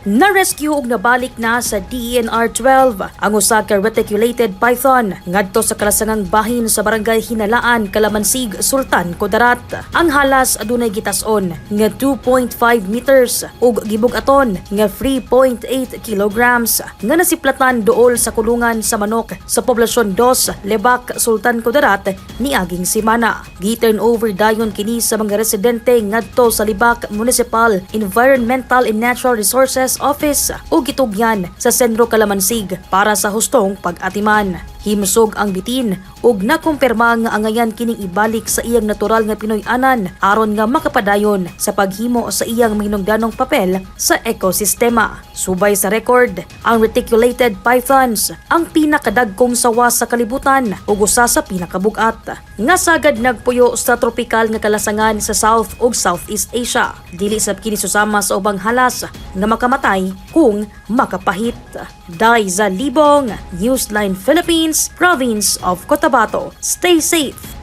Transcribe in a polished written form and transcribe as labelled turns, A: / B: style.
A: Na-rescue ug nabalik na sa DNR-12 ang usa ka reticulated python ngadto sa kalasangang bahin sa Barangay Hinalaan, Kalamansig, Sultan Kudarat. Ang halas adunay gitas-on nga 2.5 meters ug gibug-aton nga 3.8 kilograms nga nasiplatan duol sa kulungan sa manok sa Poblacion II, Lebak, Sultan Kudarat niaging semana. Gi-turn over dayon kini sa mga residente ngadto sa Lebak Municipal Environmental and Natural Resources Office o gitugyan sa Sentro Kalamansig para sa hustong pag-atiman. Himsog ang bitin ug nakumpirma nga angayan kining ibalik sa iyang natural nga Pinoy-anan aron nga makapadayon sa paghimo sa iyang mahinungdanong papel sa ekosistema. Subay sa record, ang reticulated pythons ang pinakadagkong sawa sa kalibutan ug usa sa pinakabugat. Nga sagad nagpuyo sa tropikal nga kalasangan sa South ug Southeast Asia. Dili sab kini susama sa ubang halas nga makamatay kung makapahit. Dai za Libong, Newsline Philippines, Province of Cotabato. Stay safe